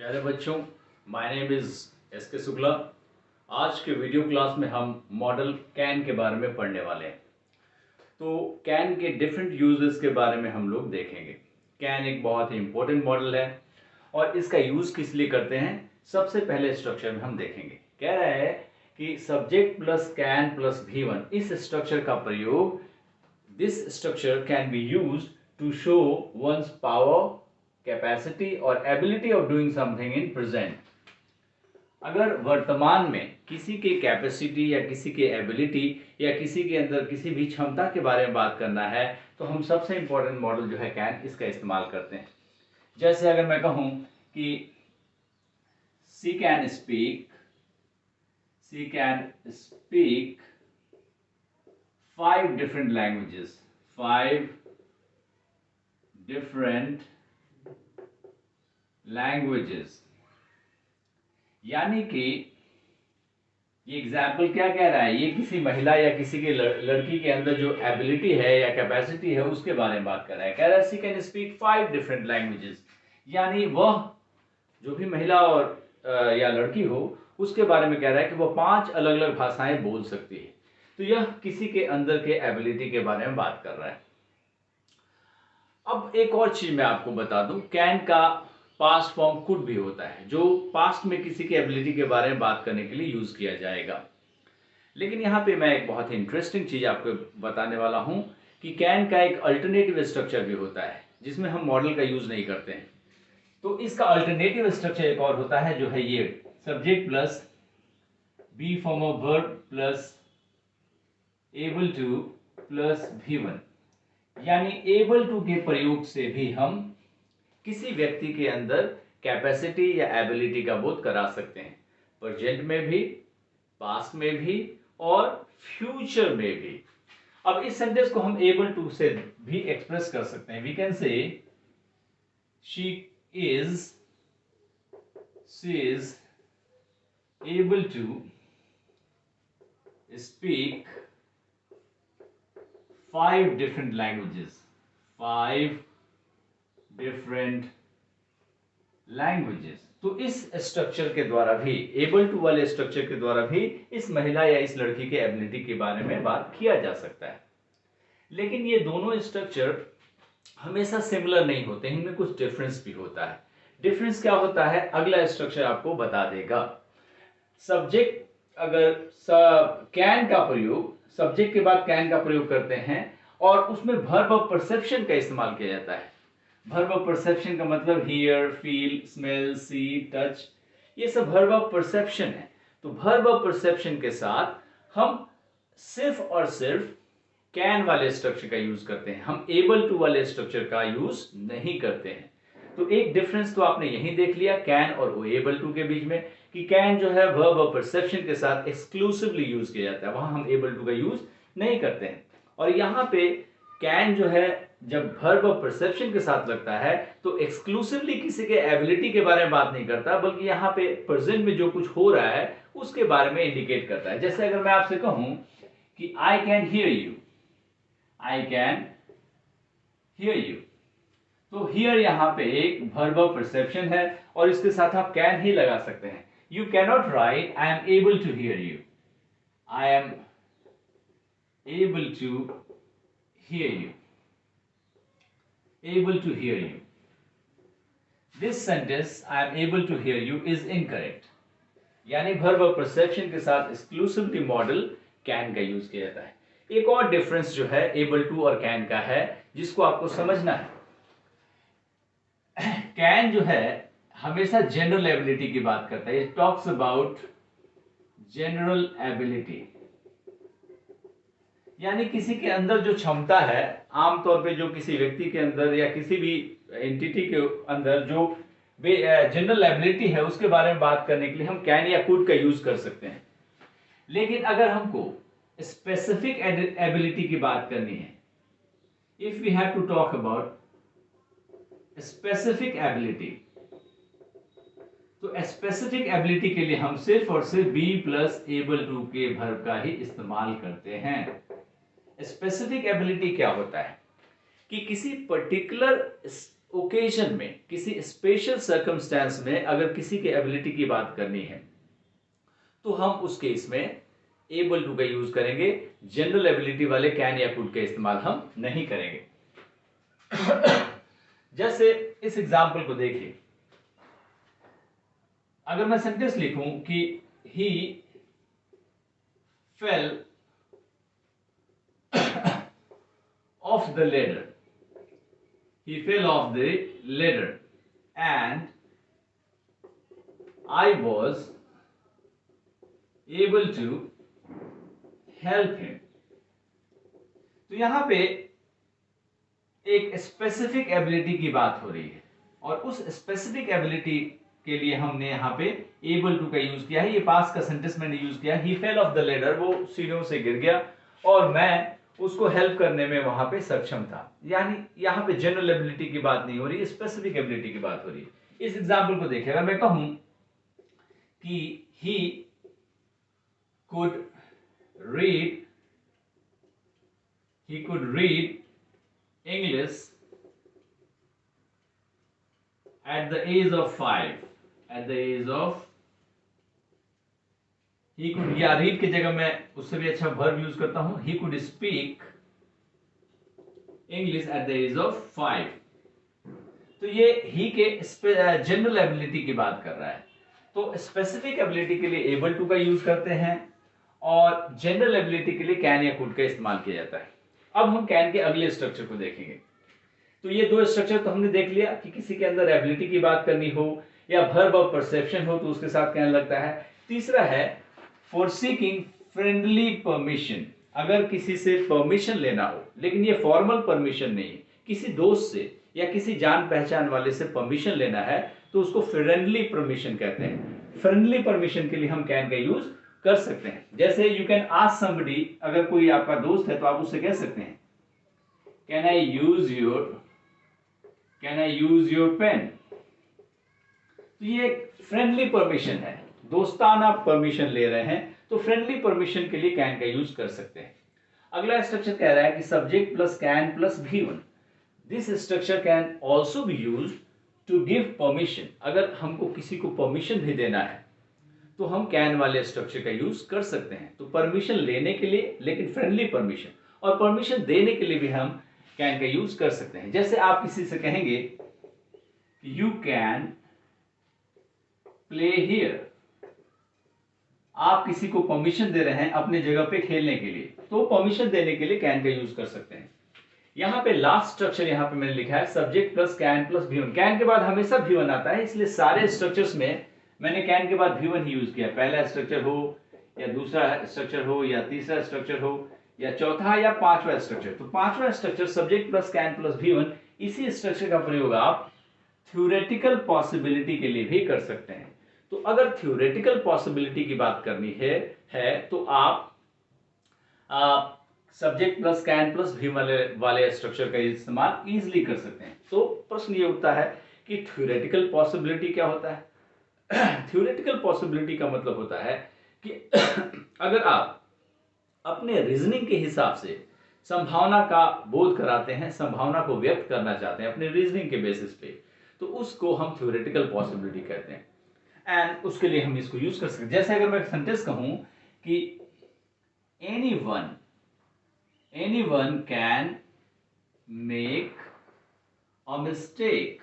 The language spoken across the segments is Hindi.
प्यारे बच्चों, माय नेम इज़ एस के शुक्ला। आज के वीडियो क्लास में हम मॉडल कैन के बारे में पढ़ने वाले हैं। तो कैन के डिफरेंट यूजेस के बारे में हम लोग देखेंगे। कैन एक बहुत ही इंपॉर्टेंट मॉडल है और इसका यूज़ किस लिए करते हैं सबसे पहले स्ट्रक्चर में हम देखेंगे। कह रहा है कि subject plus can plus V1 इस स्ट्रक्चर का प्रयोग, this structure can be used to show one's power, capacity और ability of doing something in present. अगर वर्तमान में किसी के कैपेसिटी या किसी के एबिलिटी या किसी के अंदर किसी भी क्षमता के बारे में बात करना है तो हम सबसे इंपॉर्टेंट मॉडल जो है कैन, इसका इस्तेमाल करते हैं। जैसे अगर मैं कहूं कि सी can speak 5 different languages, 5 different languages। यानी कि ये एग्जाम्पल क्या कह रहा है, ये किसी महिला या किसी के लड़की के अंदर जो एबिलिटी है या कैपेसिटी है उसके बारे में बात कर रहा है। कह रहा है सी कैन स्पीक 5 different languages, यानी वह जो भी महिला और या लड़की हो उसके बारे में कह रहा है कि वह 5 अलग अलग भाषाएं बोल सकती है। तो यह किसी के अंदर के एबिलिटी के बारे में बात कर रहा है। अब एक और चीज मैं आपको बता दूं, कैन का पास्ट फॉर्म कुड भी होता है, जो पास्ट में किसी के एबिलिटी के बारे में बात करने के लिए यूज किया जाएगा। लेकिन यहाँ पे मैं एक बहुत ही इंटरेस्टिंग चीज आपको बताने वाला हूँ कि कैन का एक अल्टरनेटिव स्ट्रक्चर भी होता है जिसमें हम मॉडल का यूज नहीं करते हैं। तो इसका अल्टरनेटिव स्ट्रक्चर एक और होता है जो है ये subject plus B form of verb plus able to plus V1। यानी एबल टू के प्रयोग से भी हम किसी व्यक्ति के अंदर कैपेसिटी या एबिलिटी का बोध करा सकते हैं, प्रेजेंट में भी, पास्ट में भी और फ्यूचर में भी। अब इस सेंटेंस को हम एबल टू से भी एक्सप्रेस कर सकते हैं। We can say she is able to speak 5 different languages, 5 different languages। तो इस स्ट्रक्चर के द्वारा भी, एबल टू वाले स्ट्रक्चर के द्वारा भी इस महिला या इस लड़की के एबिलिटी के बारे में बात किया जा सकता है। लेकिन ये दोनों स्ट्रक्चर हमेशा सिमिलर नहीं होते, इनमें कुछ डिफरेंस भी होता है। डिफरेंस क्या होता है अगला स्ट्रक्चर आपको बता देगा। सब्जेक्ट, अगर कैन का प्रयोग, सब्जेक्ट के बाद कैन का प्रयोग करते हैं और उसमें वर्ब ऑफ परसेप्शन का इस्तेमाल किया जाता है। वर्ब ऑफ परसेप्शन का मतलब hear, feel, smell, see, touch, ये सब वर्ब ऑफ परसेप्शन है। तो वर्ब ऑफ परसेप्शन के साथ हम सिर्फ और सिर्फ कैन वाले स्ट्रक्चर का यूज करते हैं, हम एबल टू वाले स्ट्रक्चर का यूज नहीं करते हैं। तो एक डिफरेंस तो आपने यही देख लिया कैन और एबल टू के बीच में, कि कैन जो है वर्ब ऑफ परसेप्शन के साथ एक्सक्लूसिवली यूज किया जाता है, वहां हम एबल टू का यूज नहीं करते हैं। और यहाँ पे कैन जो है जब वर्ब ऑफ परसेप्शन के साथ लगता है तो एक्सक्लूसिवली किसी के एबिलिटी के बारे में बात नहीं करता, बल्कि यहाँ पे प्रेजेंट में जो कुछ हो रहा है उसके बारे में इंडिकेट करता है। जैसे अगर मैं आपसे कहूं कि I can hear you, I can hear you, तो हियर यहां पे एक वर्ब ऑफ परसेप्शन है और इसके साथ आप कैन ही लगा सकते हैं। You cannot write I am able to hear you, I am able to hear you, able to hear you. This sentence I am able to hear you is incorrect, यानी वर्ब ऑफ परसेप्शन के साथ एक्सक्लूसिवली मॉडल कैन का यूज किया जाता है। एक और डिफरेंस जो है एबल टू और कैन का है जिसको आपको समझना है। कैन जो है हमेशा जनरल एबिलिटी की बात करता है, it talks about general ability, यानी किसी के अंदर जो क्षमता है, आमतौर पे जो किसी व्यक्ति के अंदर या किसी भी एंटिटी के अंदर जो जनरल एबिलिटी है उसके बारे में बात करने के लिए हम कैन या कुड का यूज कर सकते हैं। लेकिन अगर हमको स्पेसिफिक एबिलिटी की बात करनी है, if we have to talk about specific ability, तो स्पेसिफिक एबिलिटी के लिए हम सिर्फ और सिर्फ बी प्लस एबल टू के वर्ब का ही इस्तेमाल करते हैं। स्पेसिफिक एबिलिटी क्या होता है कि किसी पर्टिकुलर ओकेजन में, किसी स्पेशल सर्कमस्टेंस में अगर किसी के एबिलिटी की बात करनी है तो हम उस केस में एबल टू का यूज करेंगे। जनरल एबिलिटी वाले कैन या कुड का इस्तेमाल हम नहीं करेंगे। जैसे इस एग्जाम्पल को देखिए, अगर मैं सेंटेंस लिखूं कि he fell off the ladder, he fell off the ladder and I was able to help him। तो यहां पे एक स्पेसिफिक एबिलिटी की बात हो रही है और उस स्पेसिफिक एबिलिटी के लिए हमने यहां पे एबल टू का यूज किया है। ये पास्ट का सेंटेंस मैंने यूज किया, ही फेल ऑफ द लेडर, वो सीढ़ियों से गिर गया और मैं उसको हेल्प करने में वहां पे सक्षम था। यानी यहां पे जनरल एबिलिटी की बात नहीं हो रही, स्पेसिफिक एबिलिटी की बात हो रही है। इस एग्जांपल को देखिए, अगर मैं कहूं कि he could read English at the age of 5, at the age of, he could, या रीड की जगह मैं उससे भी अच्छा वर्ब यूज करता हूं, he could speak English at the age of 5। तो ये ही के जनरल एबिलिटी की बात कर रहा है। तो स्पेसिफिक एबिलिटी के लिए एबल टू का यूज करते हैं और जनरल एबिलिटी के लिए कैन या कुड का इस्तेमाल किया जाता है। अब हम कैन के अगले स्ट्रक्चर को देखेंगे। तो ये दो स्ट्रक्चर तो हमने देख लिया कि किसी के अंदर एबिलिटी की बात करनी हो या वर्ब ऑफ परसेप्शन हो तो उसके साथ कैन लगता है। तीसरा है फॉर सीकिंग फ्रेंडली परमिशन, अगर किसी से परमिशन लेना हो लेकिन ये फॉर्मल परमिशन नहीं है, किसी दोस्त से या किसी जान पहचान वाले से परमिशन लेना है तो उसको फ्रेंडली परमिशन कहते हैं। फ्रेंडली परमिशन के लिए हम कैन का यूज कर सकते हैं। जैसे यू कैन आस्क समबडी, अगर कोई आपका दोस्त है तो आप उससे कह सकते हैं can I use your pen. तो ये फ्रेंडली परमिशन है, दोस्ताना परमिशन ले रहे हैं तो फ्रेंडली परमिशन के लिए कैन का यूज कर सकते हैं। अगला स्ट्रक्चर कह रहा है कि subject plus can plus V1, this structure can also be use to give permission. अगर हमको किसी को परमिशन भी देना है तो हम कैन वाले स्ट्रक्चर का यूज कर सकते हैं। तो परमिशन लेने के लिए, लेकिन फ्रेंडली परमिशन, और परमिशन देने के लिए भी हम कैन का यूज कर सकते हैं। जैसे आप किसी से कहेंगे यू कैन प्ले हियर, आप किसी को परमिशन दे रहे हैं अपने जगह पे खेलने के लिए, तो परमिशन देने के लिए कैन का यूज कर सकते हैं। यहां पे लास्ट स्ट्रक्चर यहां पे मैंने लिखा है subject plus can plus V1। Can के बाद हमेशा V1 आता है, इसलिए सारे स्ट्रक्चर्स में मैंने कैन के बाद V1 ही यूज किया। पहला स्ट्रक्चर हो या दूसरा स्ट्रक्चर हो या तीसरा स्ट्रक्चर हो या चौथा या पांचवा स्ट्रक्चर, तो पांचवा structure subject plus can plus V1, इसी स्ट्रक्चर का प्रयोग आप थ्योरेटिकल पॉसिबिलिटी के लिए भी कर सकते हैं। तो अगर थ्योरेटिकल पॉसिबिलिटी की बात करनी है तो आप subject plus can plus V1 वाले स्ट्रक्चर का इस्तेमाल इजीली कर सकते हैं। तो प्रश्न ये उठता है कि थ्योरेटिकल पॉसिबिलिटी क्या होता है। थ्योरेटिकल पॉसिबिलिटी का मतलब होता है कि अगर आप अपने रीजनिंग के हिसाब से संभावना का बोध कराते हैं, संभावना को व्यक्त करना चाहते हैं अपने रीजनिंग के बेसिस पे, तो उसको हम थ्योरेटिकल पॉसिबिलिटी कहते हैं। एंड उसके लिए हम इसको यूज कर सकते हैं। जैसे अगर मैं सेंटेंस कहूं कि anyone can make a mistake,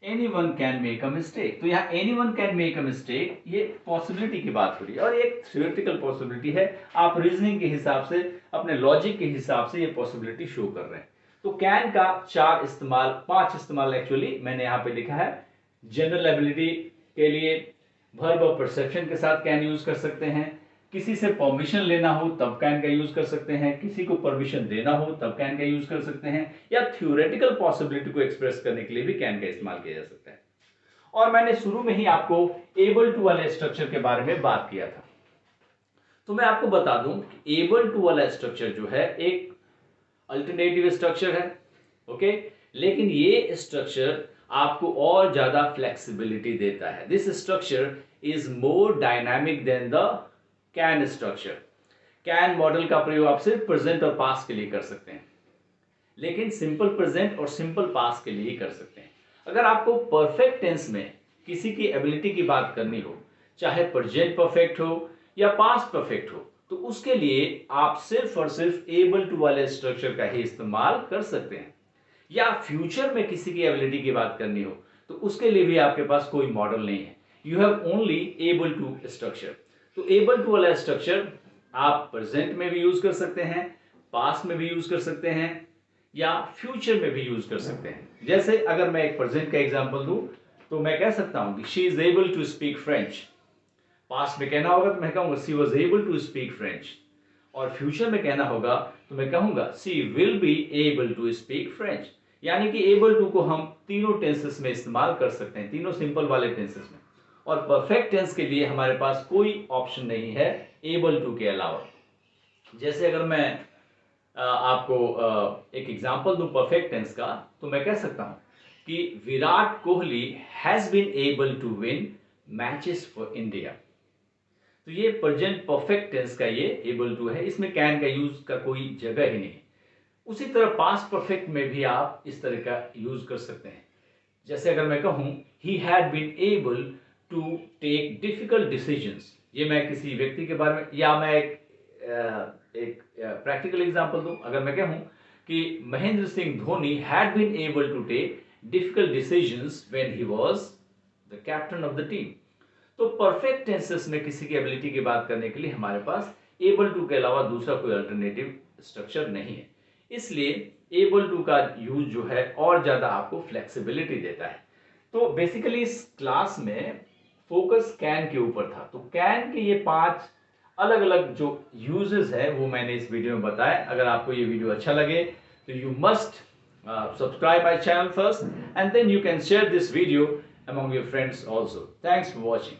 anyone can make a mistake, तो यहाँ anyone can make a mistake ये पॉसिबिलिटी की बात हो रही है और एक थ्योरेटिकल पॉसिबिलिटी है। आप रीजनिंग के हिसाब से, अपने लॉजिक के हिसाब से ये पॉसिबिलिटी शो कर रहे हैं। तो कैन का 5 इस्तेमाल एक्चुअली मैंने यहाँ पे लिखा है। जनरल एबिलिटी के लिए वर्ब ऑफ परसेप्शन के साथ कैन यूज कर सकते हैं, किसी से परमिशन लेना हो तब कैन का यूज कर सकते हैं, किसी को परमिशन देना हो तब कैन का यूज कर सकते हैं, या थ्योरेटिकल पॉसिबिलिटी को एक्सप्रेस करने के लिए भी कैन का इस्तेमाल किया जा सकता है। और मैंने शुरू में ही आपको एबल टू वाले स्ट्रक्चर के बारे में बात किया था, तो मैं आपको बता दूं कि एबल टू वाला स्ट्रक्चर जो है एक अल्टरनेटिव स्ट्रक्चर है, ओके, लेकिन ये स्ट्रक्चर आपको और ज्यादा फ्लेक्सिबिलिटी देता है। This structure is more dynamic than the can structure. Can modal का प्रयोग आप सिर्फ प्रेजेंट और पास्ट के लिए कर सकते हैं, लेकिन सिंपल प्रेजेंट और सिंपल पास्ट के लिए ही कर सकते हैं। अगर आपको परफेक्ट टेंस में किसी की एबिलिटी की बात करनी हो, चाहे प्रेजेंट परफेक्ट हो या पास्ट परफेक्ट हो, तो उसके लिए आप सिर्फ और सिर्फ एबल टू वाले स्ट्रक्चर का ही इस्तेमाल कर सकते हैं। या फ्यूचर में किसी की एबिलिटी की बात करनी हो तो उसके लिए भी आपके पास कोई मॉडल नहीं है, you have only able to structure. तो एबल टू वाला स्ट्रक्चर आप प्रेजेंट में भी यूज कर सकते हैं, पास्ट में भी यूज कर सकते हैं या फ्यूचर में भी यूज कर सकते हैं। जैसे अगर मैं एक प्रेजेंट का एग्जांपल दूं तो मैं कह सकता हूं कि she is able to speak French. Past में कहना होगा तो मैं कहूंगा she was able to speak French, और फ्यूचर में कहना होगा तो मैं कहूंगा she will be able to speak French. यानी कि एबल टू को हम तीनों टेंसेस में इस्तेमाल कर सकते हैं, तीनों सिंपल वाले टेंसेस में। और परफेक्ट टेंस के लिए हमारे पास कोई ऑप्शन नहीं है एबल टू के अलावा। जैसे अगर मैं आपको एक एग्जांपल दूं परफेक्ट टेंस का, तो मैं कह सकता हूं कि Virat Kohli has been able to win matches for India. तो ये प्रेजेंट परफेक्ट टेंस का ये एबल टू है, इसमें कैन का यूज का कोई जगह ही नहीं। उसी तरह पास्ट परफेक्ट में भी आप इस तरह का यूज कर सकते हैं। जैसे अगर मैं कहूं he had been able to take difficult decisions, ये मैं किसी व्यक्ति के बारे में, या मैं एक प्रैक्टिकल एग्जांपल दूं। अगर मैं कहूं कि Mahendra Singh Dhoni had been able to take difficult decisions when he was the captain of the team. तो परफेक्ट टेंसेस में किसी की एबिलिटी की बात करने के लिए हमारे पास एबल टू के अलावा दूसरा कोई अल्टरनेटिव स्ट्रक्चर नहीं है। इसलिए एबल टू का यूज जो है और ज्यादा आपको फ्लेक्सिबिलिटी देता है। तो बेसिकली इस क्लास में फोकस कैन के ऊपर था। तो कैन के ये 5 अलग अलग जो यूजेस है वो मैंने इस वीडियो में बताया। अगर आपको ये वीडियो अच्छा लगे तो you must subscribe my channel first, and then you can share this video among your friends also. Thanks for watching.